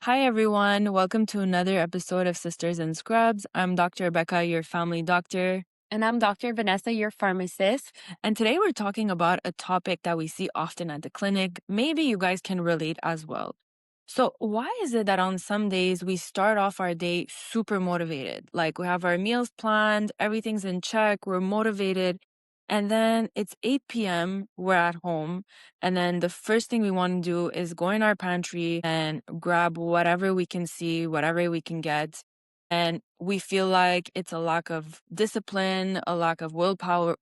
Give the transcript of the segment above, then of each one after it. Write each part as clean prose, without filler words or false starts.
Hi, everyone. Welcome to another episode of Sisters and Scrubs. I'm Dr. Becca, your family doctor. And I'm Dr. Vanessa, your pharmacist. And today we're talking about a topic that we see often at the clinic. Maybe you guys can relate as well. So, why is it that on some days we start off our day super motivated? Like we have our meals planned, everything's in check, we're motivated. And then it's 8 p.m., we're at home. And then the first thing we want to do is go in our pantry and grab whatever we can see, whatever we can get. And we feel like it's a lack of discipline, a lack of willpower,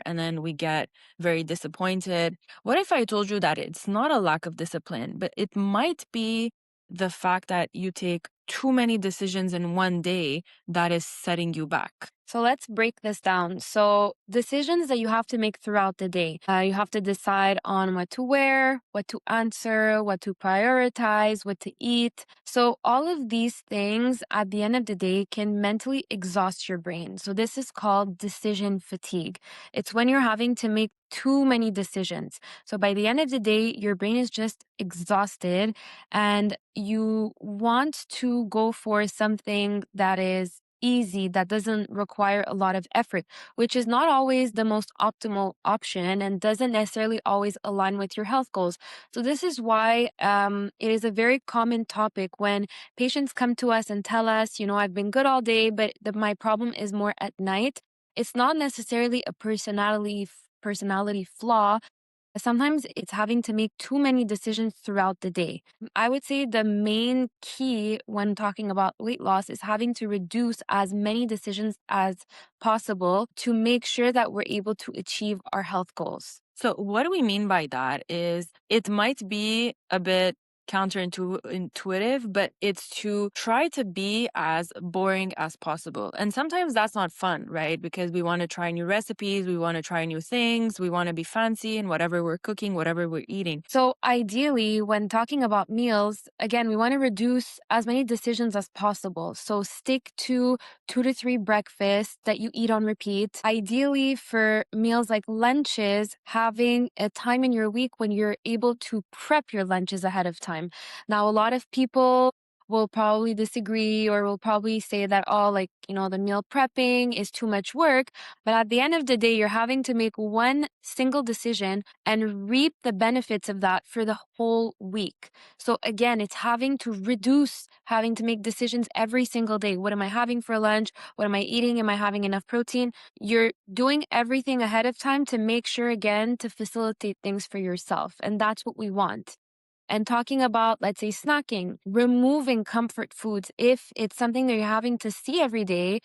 and then we get very disappointed. What if I told you that it's not a lack of discipline, but it might be the fact that you take too many decisions in one day that is setting you back? So let's break this down. So, decisions that you have to make throughout the day. You have to decide on what to wear, what to answer, what to prioritize, what to eat. So, all of these things at the end of the day can mentally exhaust your brain. So, this is called decision fatigue. It's when you're having to make too many decisions. So, by the end of the day, your brain is just exhausted and you want to go for something that is easy, that doesn't require a lot of effort, which is not always the most optimal option and doesn't necessarily always align with your health goals. So, this is why it is a very common topic when patients come to us and tell us, I've been good all day, but my problem is more at night. It's not necessarily a personality flaw. Sometimes it's having to make too many decisions throughout the day. I would say the main key when talking about weight loss is having to reduce as many decisions as possible to make sure that we're able to achieve our health goals. So, what do we mean by that is it might be a bit counterintuitive, but it's to try to be as boring as possible. And sometimes that's not fun, right? Because we want to try new recipes, we want to try new things, we want to be fancy in whatever we're cooking, whatever we're eating. So, ideally, when talking about meals, again, we want to reduce as many decisions as possible. So, stick to 2 to 3 breakfasts that you eat on repeat. Ideally, for meals like lunches, having a time in your week when you're able to prep your lunches ahead of time. Now, a lot of people will probably disagree or will probably say that, oh, the meal prepping is too much work. But at the end of the day, you're having to make one single decision and reap the benefits of that for the whole week. So again, it's having to reduce having to make decisions every single day. What am I having for lunch? What am I eating? Am I having enough protein? You're doing everything ahead of time to make sure, again, to facilitate things for yourself. And that's what we want. And talking about, let's say, snacking, removing comfort foods if it's something that you're having to see every day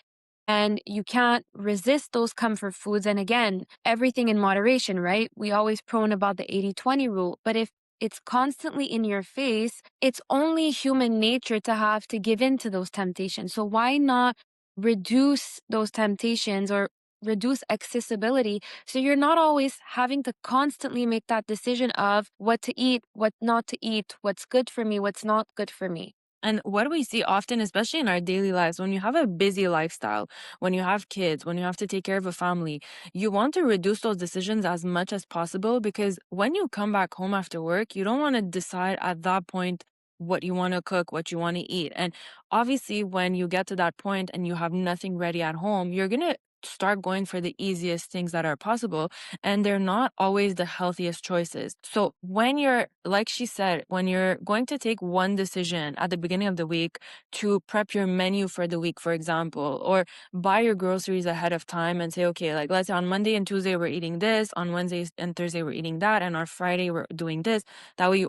and you can't resist those comfort foods. And again, everything in moderation, right? We always prone about the 80-20 rule. But if it's constantly in your face, it's only human nature to have to give in to those temptations. So why not reduce those temptations or reduce accessibility so you're not always having to constantly make that decision of what to eat, what not to eat, what's good for me, what's not good for me. And what we see often, especially in our daily lives, when you have a busy lifestyle, when you have kids, when you have to take care of a family, you want to reduce those decisions as much as possible because when you come back home after work, you don't want to decide at that point what you want to cook, what you want to eat. And obviously, when you get to that point and you have nothing ready at home, you're going to start going for the easiest things that are possible and they're not always the healthiest choices. So when you're, like she said, when you're going to take one decision at the beginning of the week to prep your menu for the week, for example, or buy your groceries ahead of time and say, okay, like let's say on Monday and Tuesday we're eating this, on Wednesday and Thursday we're eating that, and on Friday we're doing this. That way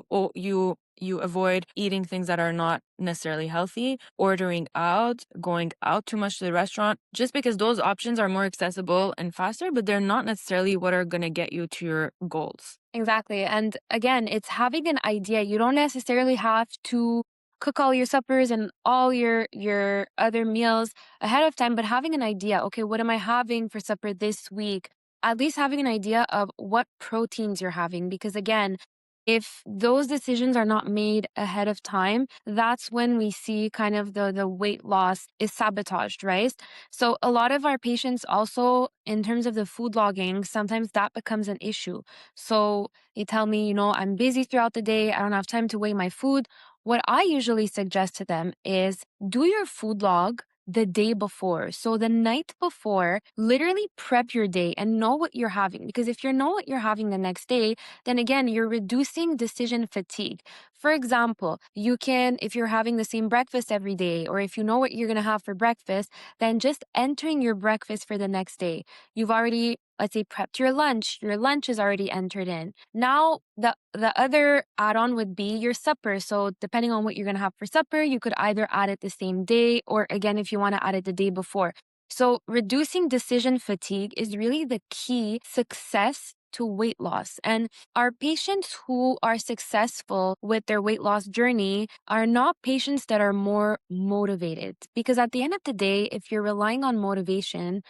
you avoid eating things that are not necessarily healthy, ordering out, going out too much to the restaurant, just because those options are more accessible and faster, but they're not necessarily what are going to get you to your goals. Exactly. And again, it's having an idea. You don't necessarily have to cook all your suppers and all your other meals ahead of time, but having an idea, okay, what am I having for supper this week? At least having an idea of what proteins you're having because again, if those decisions are not made ahead of time, that's when we see kind of the weight loss is sabotaged, right? So a lot of our patients also, in terms of the food logging, sometimes that becomes an issue. So they tell me, I'm busy throughout the day. I don't have time to weigh my food. What I usually suggest to them is do your food log the day before. So the night before, literally prep your day and know what you're having. Because if you know what you're having the next day, then again, you're reducing decision fatigue. For example, you can, if you're having the same breakfast every day, or if you know what you're going to have for breakfast, then just entering your breakfast for the next day. You've already, let's say, prepped your lunch is already entered in. Now the other add-on would be your supper. So depending on what you're going to have for supper, you could either add it the same day, or again, if you want to add it the day before. So reducing decision fatigue is really the key success to weight loss. And our patients who are successful with their weight loss journey are not patients that are more motivated. Because at the end of the day, if you're relying on motivation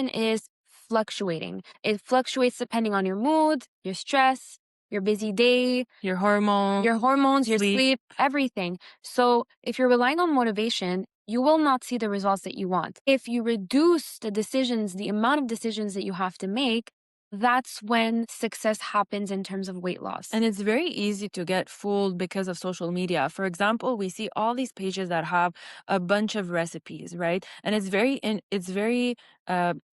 is fluctuating. It fluctuates depending on your mood, your stress, your busy day, Your hormone, your hormones, your sleep. sleep, everything. So if you're relying on motivation, you will not see the results that you want. If you reduce the amount of decisions that you have to make, that's when success happens in terms of weight loss. And it's very easy to get fooled because of social media. For example, we see all these pages that have a bunch of recipes, right? And it's very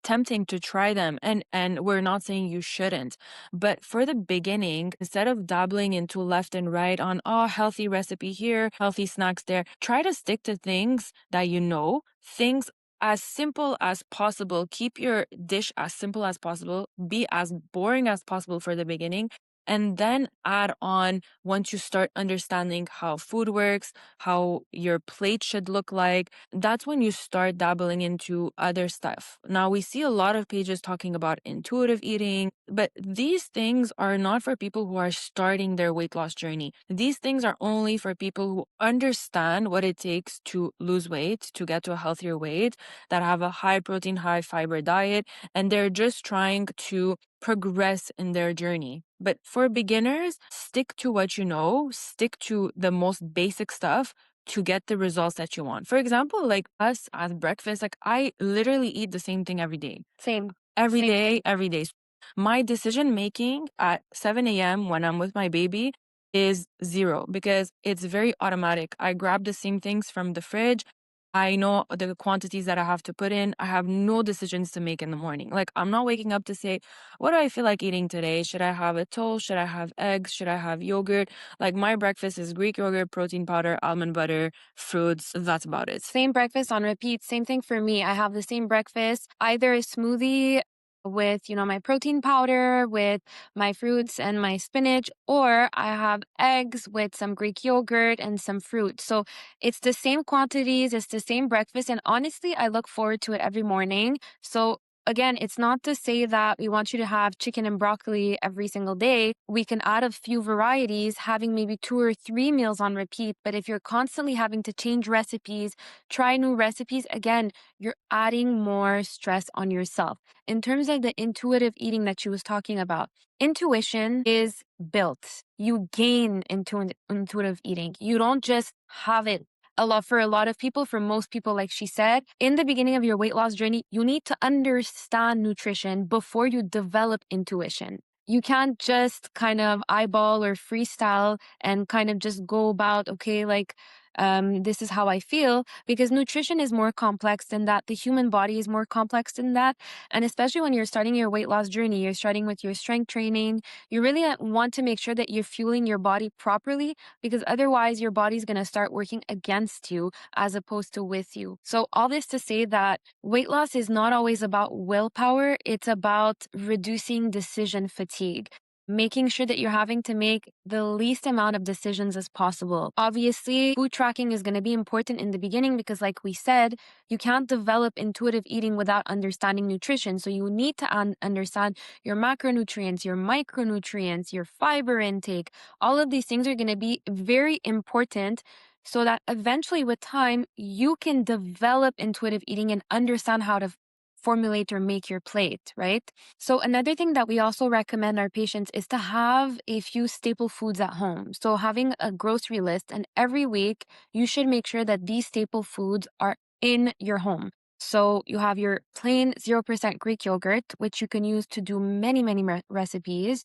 tempting to try them. And we're not saying you shouldn't, but for the beginning, instead of dabbling into left and right on healthy recipe here, healthy snacks there, try to stick to things that you know, things as simple as possible. Keep your dish as simple as possible. Be as boring as possible for the beginning. And then add on once you start understanding how food works, how your plate should look like. That's when you start dabbling into other stuff. Now, we see a lot of pages talking about intuitive eating, but these things are not for people who are starting their weight loss journey. These things are only for people who understand what it takes to lose weight, to get to a healthier weight, that have a high protein, high fiber diet, and they're just trying to progress in their journey. But for beginners, stick to what you know, stick to the most basic stuff to get the results that you want. For example, like us as breakfast, like I literally eat the same thing every day. Same. Every Same. day, every day. My decision making at 7 a.m. when I'm with my baby is zero because it's very automatic. I grab the same things from the fridge. I know the quantities that I have to put in. I have no decisions to make in the morning. Like, I'm not waking up to say, what do I feel like eating today? Should I have a toast? Should I have eggs? Should I have yogurt? Like, my breakfast is Greek yogurt, protein powder, almond butter, fruits. That's about it. Same breakfast on repeat. Same thing for me. I have the same breakfast, either a smoothie with, my protein powder, with my fruits and my spinach, or I have eggs with some Greek yogurt and some fruit. So it's the same quantities, it's the same breakfast. And honestly, I look forward to it every morning. So again, it's not to say that we want you to have chicken and broccoli every single day. We can add a few varieties, having maybe 2 or 3 meals on repeat. But if you're constantly having to change recipes, try new recipes, again, you're adding more stress on yourself. In terms of the intuitive eating that she was talking about, intuition is built. You gain intuitive eating. You don't just have it. For a lot of people, for most people, like she said, in the beginning of your weight loss journey, you need to understand nutrition before you develop intuition. You can't just kind of eyeball or freestyle and kind of just go about, okay, like, this is how I feel, because nutrition is more complex than that. The human body is more complex than that. And especially when you're starting your weight loss journey, you're starting with your strength training, you really want to make sure that you're fueling your body properly, because otherwise your body's going to start working against you as opposed to with you. So all this to say that weight loss is not always about willpower. It's about reducing decision fatigue, making sure that you're having to make the least amount of decisions as possible. Obviously, food tracking is going to be important in the beginning because, like we said, you can't develop intuitive eating without understanding nutrition. So you need to understand your macronutrients, your micronutrients, your fiber intake. All of these things are going to be very important so that eventually with time, you can develop intuitive eating and understand how to formulate or make your plate, right? So another thing that we also recommend our patients is to have a few staple foods at home. So having a grocery list, and every week you should make sure that these staple foods are in your home. So you have your plain 0% Greek yogurt, which you can use to do many, many recipes.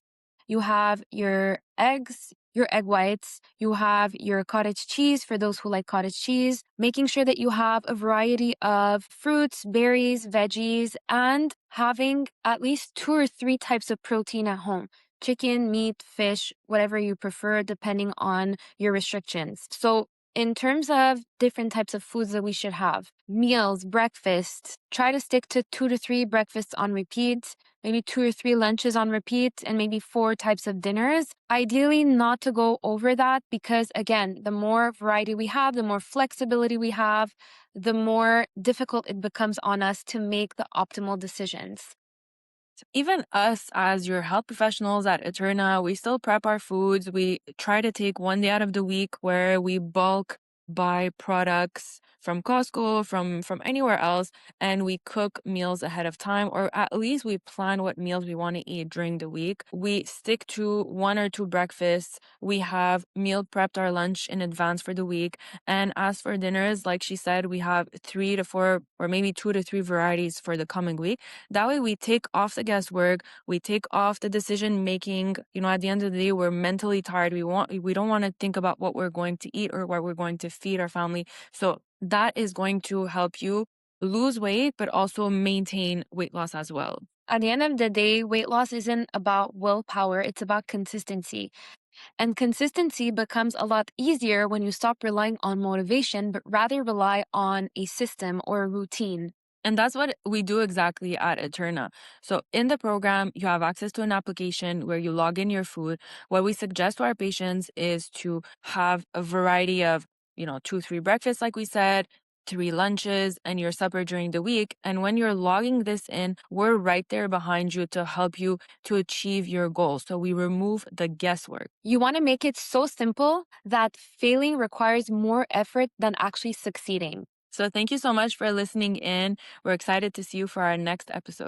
You have your eggs, your egg whites, you have your cottage cheese for those who like cottage cheese, making sure that you have a variety of fruits, berries, veggies, and having at least 2 or 3 types of protein at home: chicken, meat, fish, whatever you prefer, depending on your restrictions. So, in terms of different types of foods that we should have, meals, breakfast, try to stick to 2 to 3 breakfasts on repeat, maybe 2 or 3 lunches on repeat, and maybe 4 types of dinners. Ideally, not to go over that because, again, the more variety we have, the more flexibility we have, the more difficult it becomes on us to make the optimal decisions. Even us as your health professionals at Eterna, we still prep our foods. We try to take one day out of the week where we bulk buy products from Costco, from anywhere else, and we cook meals ahead of time, or at least we plan what meals we want to eat during the week. We stick to 1 or 2 breakfasts. We have meal prepped our lunch in advance for the week. And as for dinners, like she said, we have 3 to 4 or maybe 2 to 3 varieties for the coming week. That way we take off the guesswork, we take off the decision making. At the end of the day, we're mentally tired. We don't want to think about what we're going to eat or what we're going to feed our family. So that is going to help you lose weight, but also maintain weight loss as well. At the end of the day, weight loss isn't about willpower, it's about consistency. And consistency becomes a lot easier when you stop relying on motivation, but rather rely on a system or a routine. And that's what we do exactly at Eterna. So in the program, you have access to an application where you log in your food. What we suggest to our patients is to have a variety of, 2, 3 breakfasts, like we said, 3 lunches, and your supper during the week. And when you're logging this in, we're right there behind you to help you to achieve your goals. So we remove the guesswork. You want to make it so simple that failing requires more effort than actually succeeding. So thank you so much for listening in. We're excited to see you for our next episode.